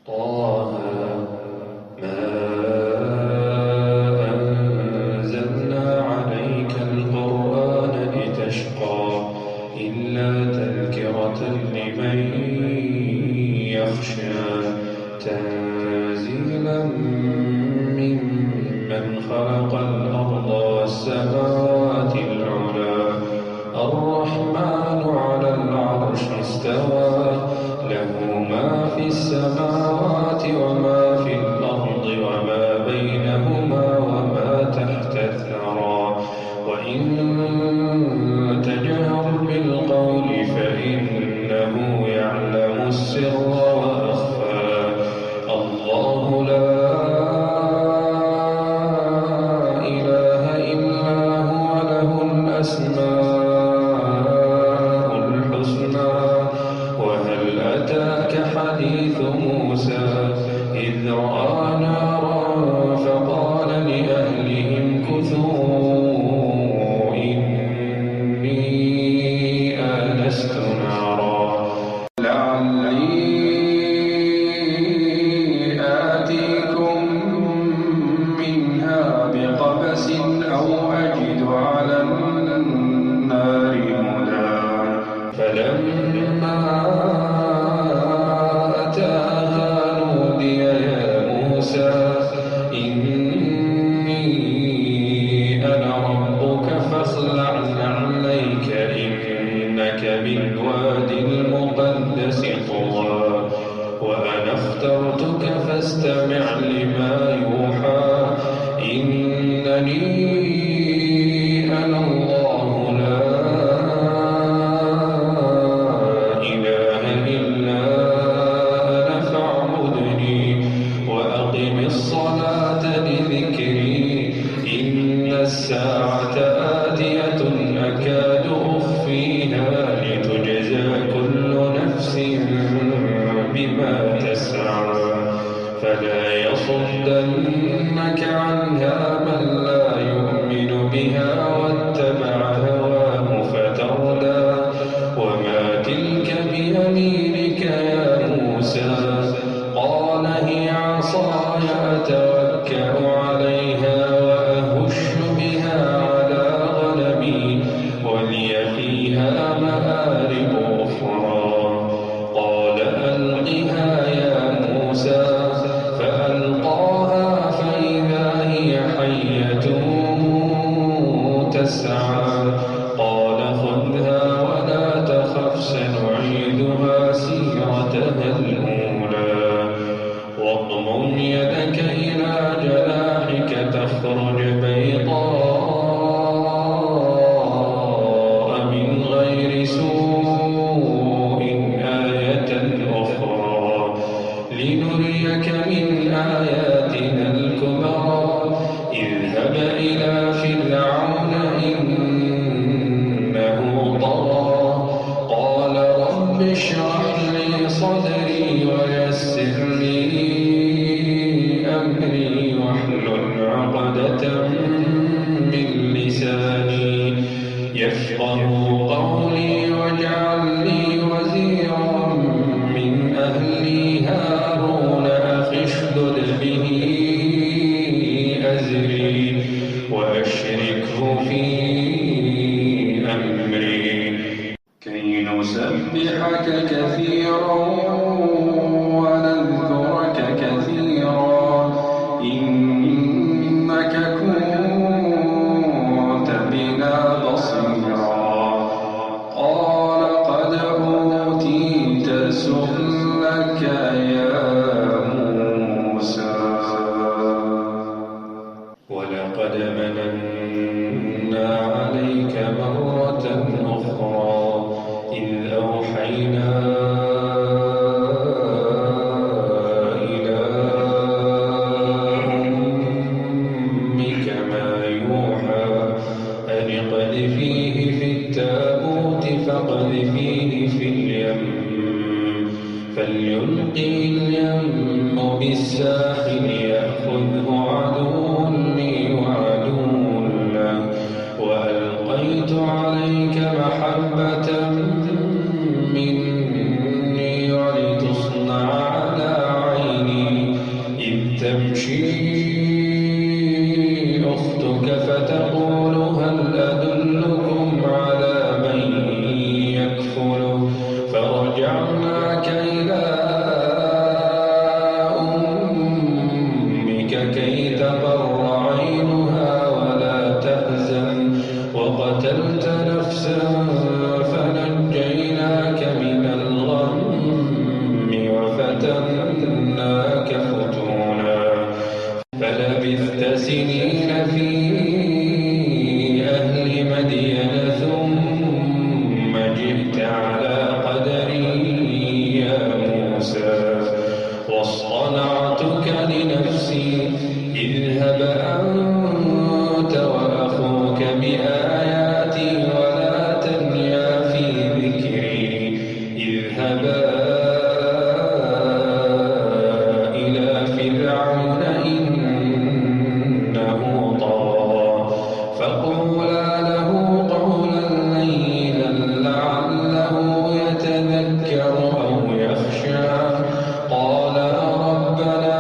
طه ما أنزلنا عليك القرآن لتشقى إلا تذكرة لمن يخشى تنزيلا ممن خلق الأرض والسماوات العلى الرحمن على العرش استوى له ما في السماوات وما في الأرض وما بينهما وما تحت الثرى وإن تجهر بالقول فإنه يعلم السر وأخفى الله لا إله إلا هو له الأسماء الحسنى وهل أتاك حديث موسى إذ رأى نارا فقال لأهلهم كثوا إني آنست نارا لعلي آتيكم منها بقبس أو أجد على النار هدى فلما أتاها نودي يا موسى إني أنا ربك فاخلع نعليك إنك بالواد المقدس طوى وأنا اخترتك فاستمع لما يوحى إنني أنا الله لا إله إلا أنا فاعبدني وأقم الصلاة لذكري إن الساعة آتية أكاد أخفيها لتجزى كل نفس بما تسعى فلا يصدنك عنها من لا يؤمن بها واتبع هواه فتردى وما تلك بيمينك يا موسى قال هي عصاي أتوكأ عليها وأهش بها على غنمي ولي فيها مآرب أخرى قال ألقها يا موسى فألقاها فإذا هي حية تسعى قال خذها ولا تخف سنعيدها سيرتها الأولى واضمم يدك إلى جناحك تخرج بيضاء من غير سوء آية أخرى لنريك من آياتنا الكبرى اذهب إلى فرعون إنه طغى قال رب اشرح لي صدري ويسر لي أمري واحلل عقدة من لساني يفقهوا قولي واجعل لي وزيرا من أهلي هارون أخي اشدد به أزري وأشركه في أمري كي نسبحك كثيرا ونذكرك كثيرا إنك كنت بنا بصيرا قال قد أوتيت سؤلك يا موسى ولقد مننا عليك مرة أخرى إذ أوحينا إلى أمك ما يوحى أن اقذفيه في التابوت فاقذفيه في اليم فليلقي اليم بالساحل يأخذه عدو لي وعدو له وألقيت عليك محبة مني ولتصنع على عيني تمشي أختك فتقول هل أدلكم على من يكفله فرجعناك إلى أمك كي تقر عينها ولا تحزن وقتلت نفسا فنجيناك من الغم وفتناك فتونا فلبثت سنين في أهل مدين ثم جئت على قدري يا موسى واصطنعتك لنفسي اذهب أنت وأخوك بآياتي ولا تنيا في ذكري اذهبا إلى فرعون إنه طغى فقولا له قولا لينا لعله يتذكر أو يخشى قالا ربنا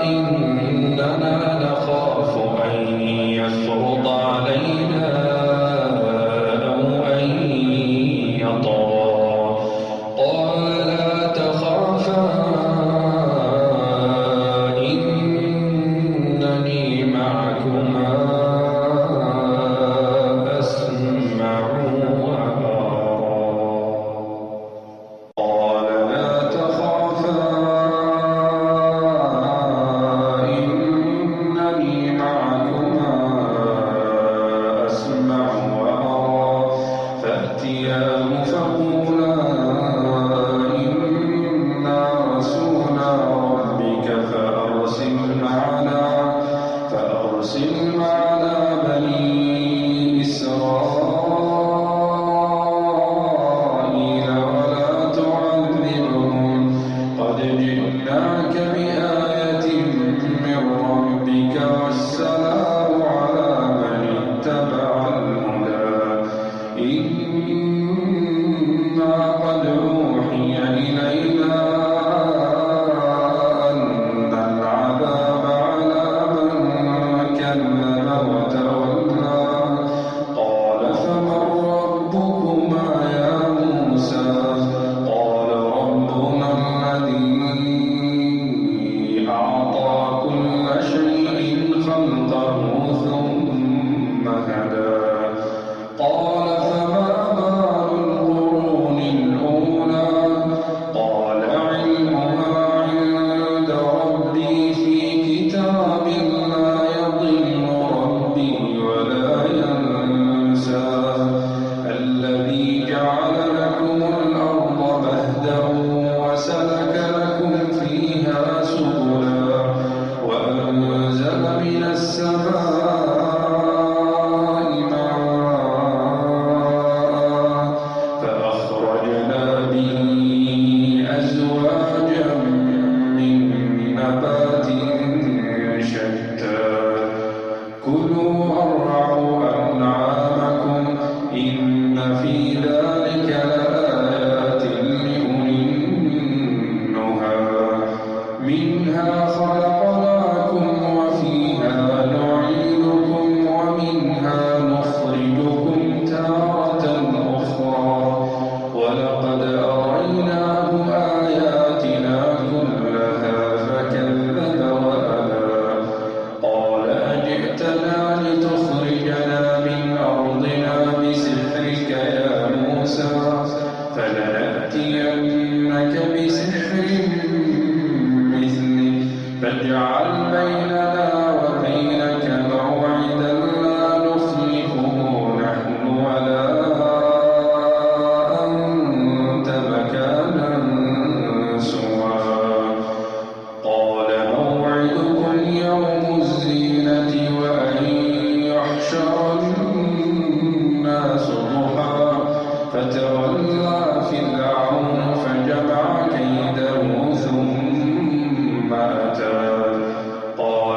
إننا نخاف أن يفرط علينا أو أن يطغى قال لا تخافا إنني معكما أسمع وأرى قال لا تخافا إنني معكما أسمع وأرى فأتياه فقولا إنا رسولا ربك فأرسل معنا بني إسرائيل ولا تعذبهم قد جئناك بآية من ربك والسلام على من اتبع الهدى إنا قد أوحي إلينا أن العذاب على من كذب وتولى قال فمن ربكما يا موسى قال ربنا الذي أعطى كل شيء خلقه ثم هدى قال فما بال القرون الأولى قال علمها عند ربي في كتاب لا يضل ربي ولا ينسى الذي جعل لكم الأرض مهدا وسلك لكم فيها سبلا وأنزل من السماء ماء فأخرجنا به أزواجا من نبات شتى كلوا وارعوا أنعامكم إن في ذلك لآيات لأولي النهى منها خلقناكم وفيها نعيدكم ومنها نخرجكم تارة أخرى ولقد أريناه آياتنا كلها فكذب وأبى قال أجئتنا لتخرجنا من أرضنا بسحرك يا موسى فلنأتينك بسحر مثله فاجعل بيننا وبينك موعدا لا نخلفه نحن ولا أنت مكانا سوى قال موعدكم يوم الزينة وأن يحشر الناس ضحى فتولى فرعون فجمع كيده ثم أتى قال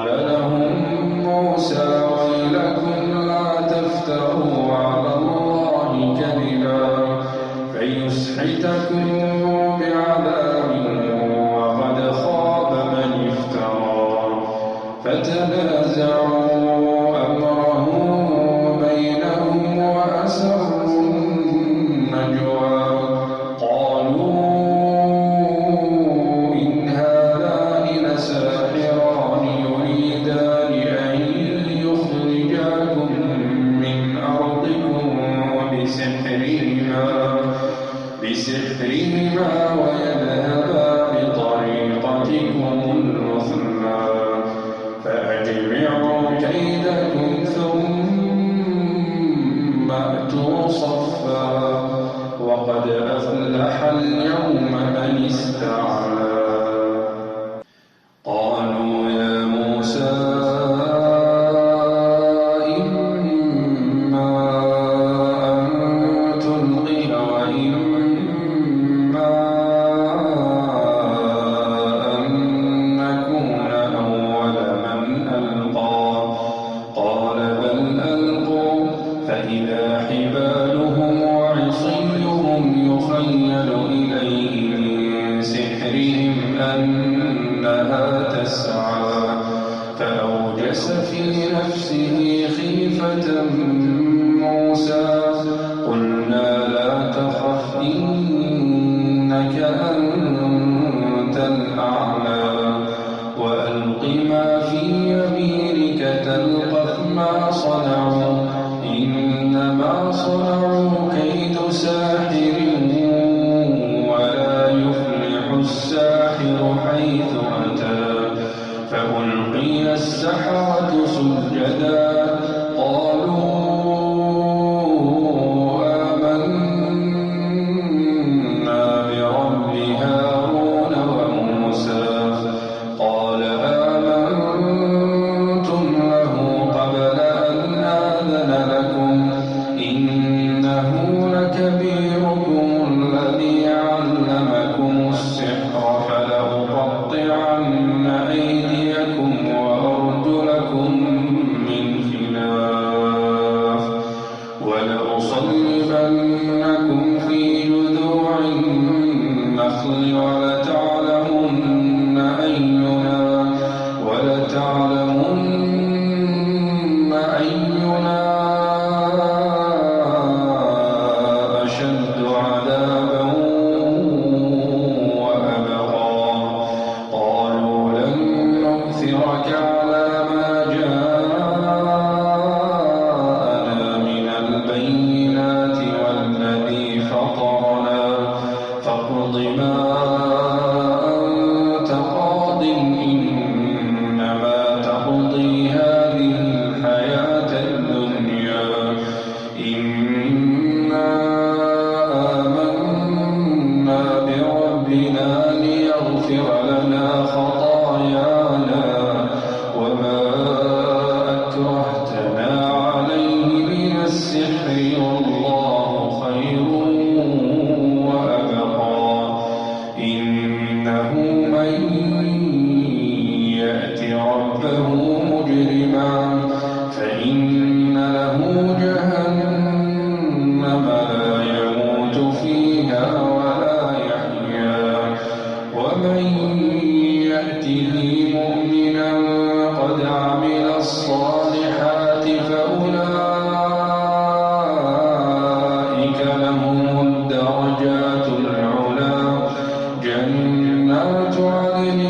الأعلى. قالوا يا موسى إما أن تلقي وإما أن نكون أول من ألقى. قال بل ألقوا فإذا حبالهم وعصيهم يخيل إليه من سحرهم أنها تسعى. فأوجس في نفسه خيفة موسى. قلنا لا تخف إنك أنت الأعلى وألق ما في يمينك تلقف ما صنعوا إنما صنعوا كيد ساحر ولا يفلح الساحر حيث أتى. فألقي السحرة سجدا قالوا آمنا برب هارون وموسى. قال آمنتم له قبل أن آذن لكم إنه لكبيركم الذي علمكم السحر فلأقطعن أيديكم وأرجلكم من خلاف ولأصلبنكم في جذوع النخل ولتعلمن أينا أشد عذابا وأبقى. قالوا لن نؤثرك على ما جاءنا من البينات والذي فطرنا فاقض ما أنت قاض إنما تقضي هذه الحياة الدنيا إنا آمنا بربنا ليغفر لنا خطايانا وما أكرهتنا عليه من السحر والله خير وأبقى. إنه من يأت ربه مجرما فإن له جهنم لا يموت فيها ولا يحيا ومن يأته مؤمنا قد عمل الصالحات فأولئك لهم الدرجات العلى جنات عدن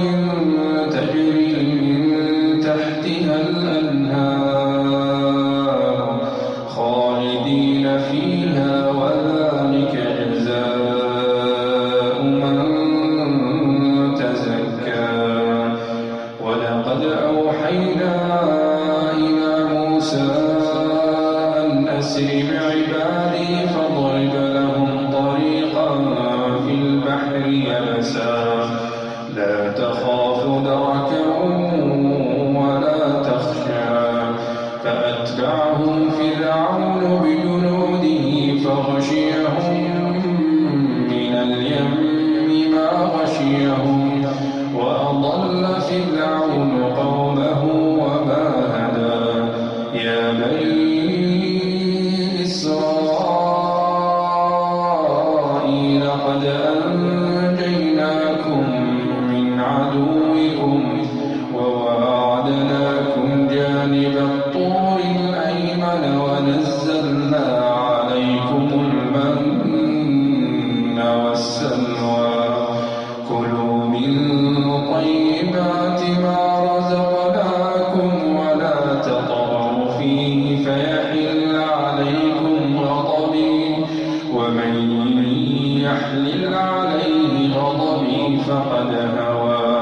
تجري من تحتها الأنهار خالدين فيها وذلك جزاء من تزكى. ولقد أوحينا إلى موسى أن أسر بعبادي فاضرب لهم طريقا في البحر يبسا لا تخاف دركا ولا تخشى. فأتبعهم فرعون بجنوده فغشيهم من اليم ما غشيهم وأضل فرعون قومه وما هدى. يا بني إسرائيل قد أنجيناكم من عدوكم وواعدناكم جانب الطور الأيمن ونزلنا عليكم المن والسلوى. كلوا من طيبات ما رزقناكم ولا تطغوا فيه فيحل عليكم غضبي ومن يحلل عليه غضبي فقد هوى.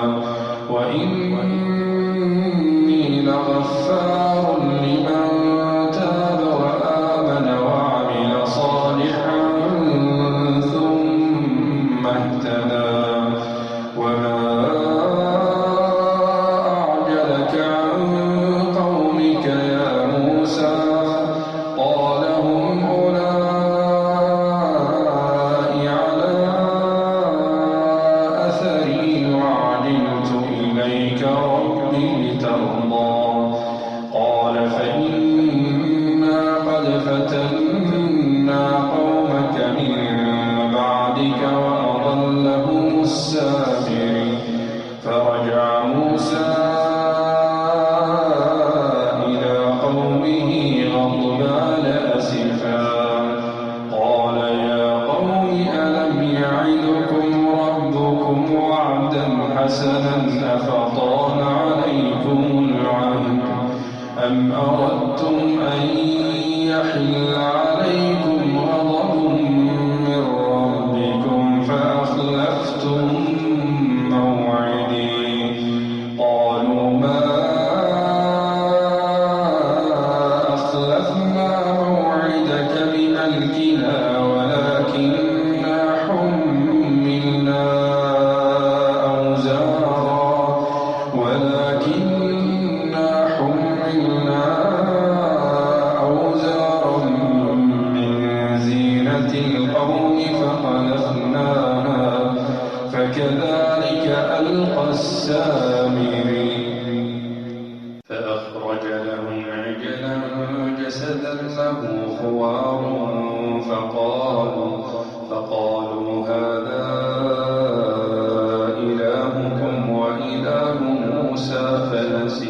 وإني لغفار لمن تاب وآمن وعمل صالحا ثم اهتدى. إليك ربي لترضى قال فإنا قد فتنا قومك من بعدك وأضلهم السامري فرجع موسى إلى قومه غضبان أسفا قال يا قوم ألم يعدكم ربكم وعدا حسنا أفطال عليكم العهد أم أردتم أن يحل عليكم غضب من ربكم فأخلفتم موعدي قالوا ما أخلفنا موعدك بملكنا ولكننا حملنا أوزارا من زينة القوم فقذفناها فكذلك ألقى السامري فأخرج لهم عجلا جسدا له خوار فقالوا هذا إلهكم وإله موسى فنسي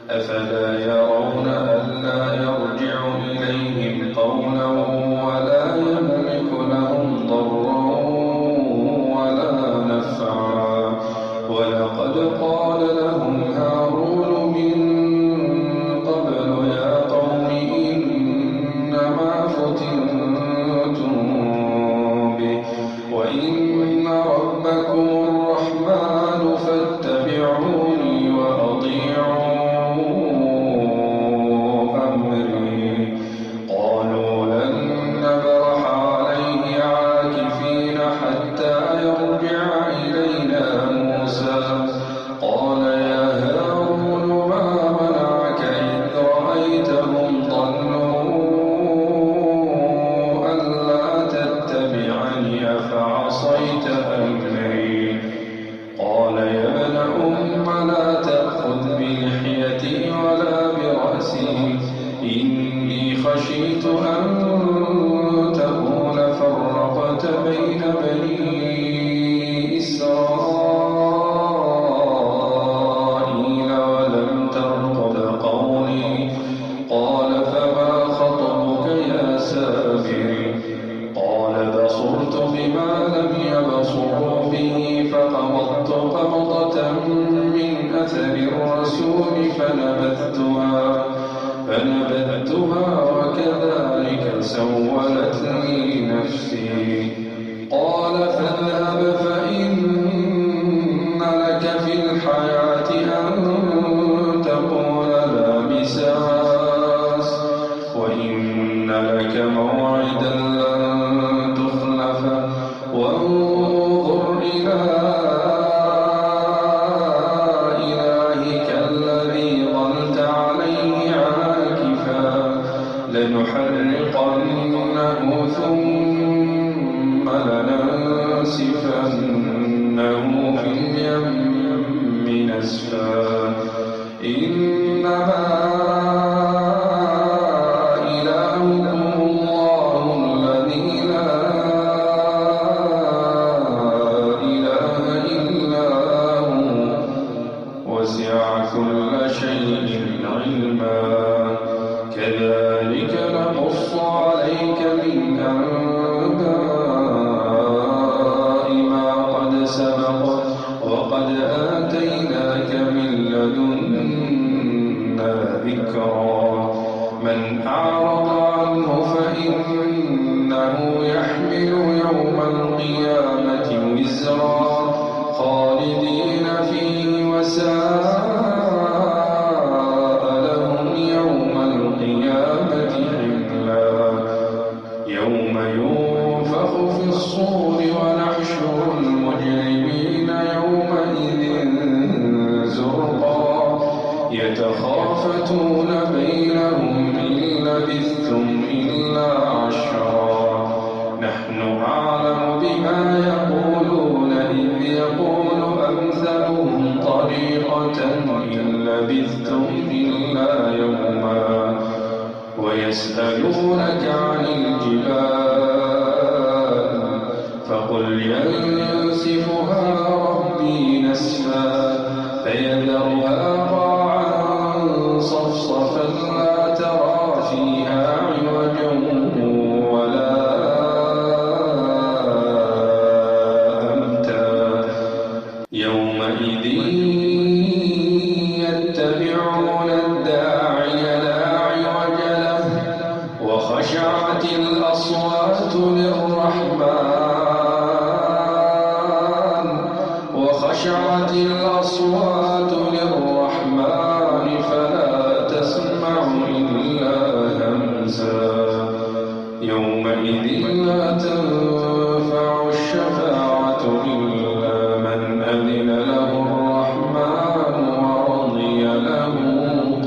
أفلا يرون ألا يرجع إليهم قولا ولا يملك لهم ضرا ولا نفعا ولقد قال لهم هارون من قبل يا قوم إنما فتنتم به وإن ربكم الرحمن فاتبعوني وأطيعوا أمري قالوا لن نبرح عليه عاكفين حتى يرجع إلينا موسى قال يا هارون ما منعك إذ رأيتهم ضلوا ألا تتبعني أفعصيت أمري قال يا ابن أم لا تأخذ بلحيتي ولا برأسي إني خشيت أن تقول فرقت بين بني إسرائيل ولم ترقب قولي قال فما خطبك يا سامري قال بصرت بما لم يبصروا به فقبضت قبضة من أثر الرسول فنبذتها وكذلك سولت لي نفسي قال فاذهب فإن لك في الحياة أن تقول لا مساس وإن لك موعدا لن تخلفه وانظر إلى إلهك الذي ظلت عليه عاكفا لنحرقنه ثم لننسفنه في اليم نسفا إنما إلهكم الله الذي لا إله إلا هو وسع كل شيء علما كذلك نقص عليك من أنباء ما قد سبق وقد آتيناك من لدنا ذكرا من أعرض عنه فإنه يحمل يوم القيامة وزرا خالدين فيه وساء لهم يوم القيامة حملا يوم ينفخ في الصور ونحشر المجرمين يومئذ زرقا يتخافتون بينهم إن لبثتم إلا عشرا نحن أعلم بما يقولون إذ يقول أمثلهم طريقة إن لبثتم إلا يوما ويسألونك عن الجبال فقل ينسفها ربي نسفا فيذرها قاعا صفصفا لا ترى فيها عوجا ولا أمتا يومئذ يتبعون الداعي لا عوج له وخشعت الأصوات للرحمن فلا تسمع إلا همسا يومئذ لا تنفع الشفاعة إلا من أذن له الرحمن ورضي له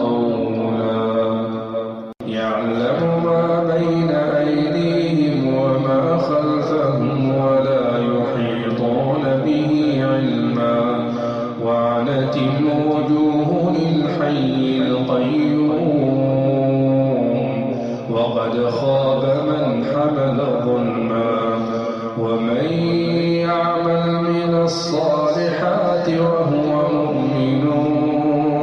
قولا يعلم ما بين أيديهم وما خلفهم ولا يحيطون به علما وعنت الوجوه للحي القيوم وقد خاب من حمل ظلما ومن يعمل من الصالحات وهو مؤمن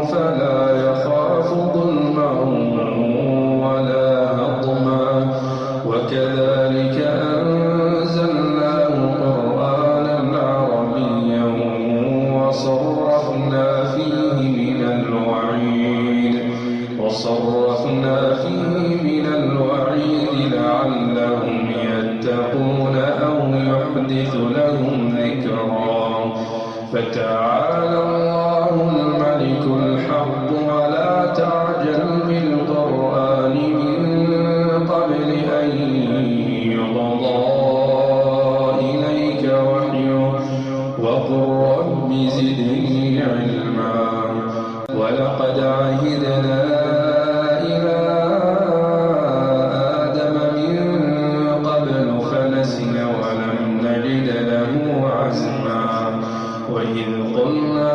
فلا يخاف ظلما ولا هضما وكذلك أنزلناه قرآنا عربيا وصرفنا فيه من الوعيد لعلهم يتقون أو يحدث لهم ذكرا فتعالى الله الملك الحق ولا تعجل بالقرآن من قبل أن يقضى إليك وحيه وقل رب زدني علما ولقد عهدنا إلى آدم من قبل فنسي ولم نجد له عزما وإذ قلنا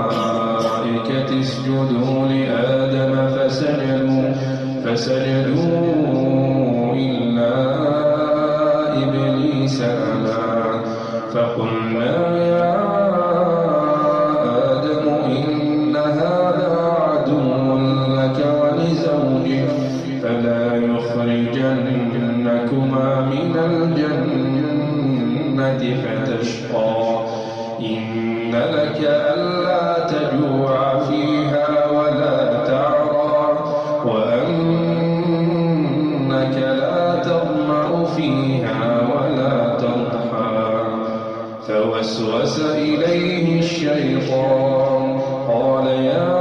للملائكة اسجدوا لآدم فسجدوا إلا إبليس أبى فقلنا يا آدم إن هذا عدو لك ولزوجك فلا يخرجنكما من الجنة فتشقى إن لك ألا تجوع فيها ولا تعرى وأنك لا تظمأ فيها ولا تضحى فوسوس إليه الشيطان قال يا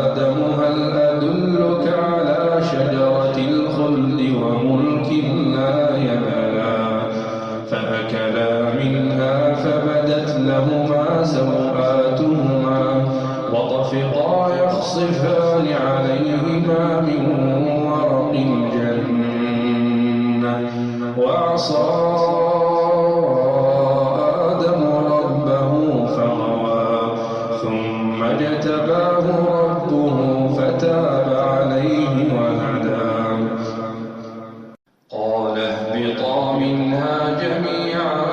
آدم هل أدلك على شجرة الخلد وملك لا يبلى فأكلا منها فبدت لهما سوآتهما وطفقا يخصفان عليهما من ورق الجنة وعصى آدم ربه فغوى ثم اجتباه ربه فتاب عليه وهدى قال اهبطا منها جميعا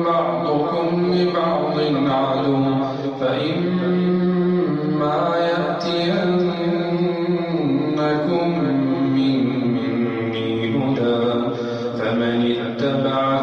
بعضكم لبعض عدو فإما يأتينكم مني هدى فمن اتبع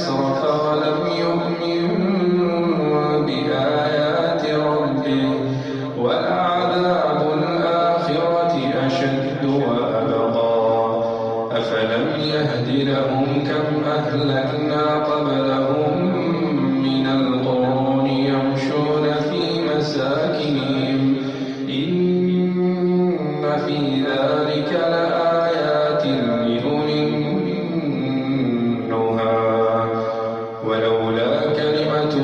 أسرف ولم يؤمن بآيات ربه ولعذاب الآخرة أشد وأبقى أفلم يهد لهم كم أهلكنا قبلهم من القرون يمشون في مساكنهم إن في ذلك لآيات لأولي النهى ولولا كلمة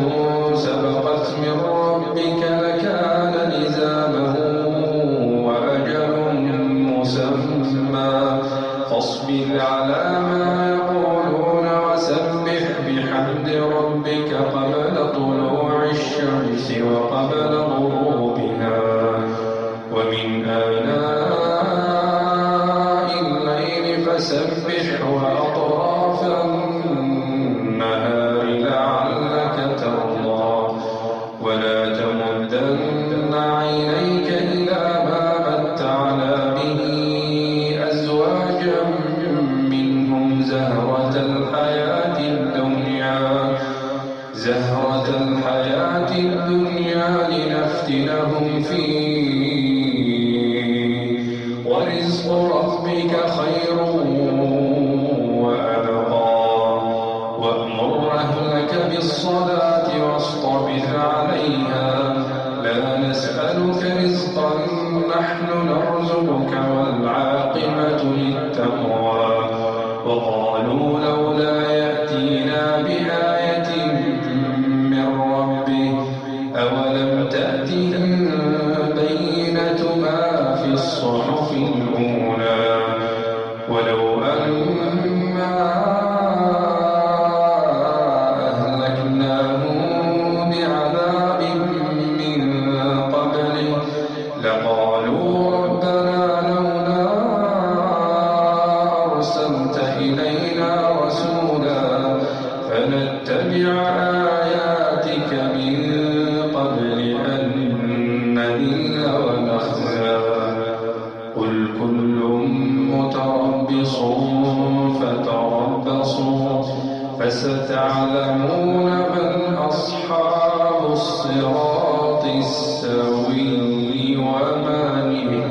سبقت من ربك لكان لزاما وأجل مسمى فاصبر على ما يقولون وسبح بحمد ربك قبل طلوع الشمس وقبل غروبها ومن آناء الليل فسبح وأطراف النهار لعلك ترضى ولا تمدن عينيك إلى ما متعنا به أزواجا منهم زهرة الحياة الدنيا لنفتنهم فيه ورزق ربك خير وأبقى وأمر أهلك بالصلاة واصطبر عليها لا نسألك رزقا نحن نرزقك والعاقبة للتقوى وقالوا لولا يأتينا بآية من ربه أولم تأتهم بينة ما في الصحف الأولى ولو أنا أهلكناهم بعذاب من قبله لقالوا ربنا لولا أرسلت إلينا رسولا فنتبع آياتك من قبل أن نذل ونخزى قل كل متربص فتربصوا فستعلمون من أصحاب الصراط السوي ومن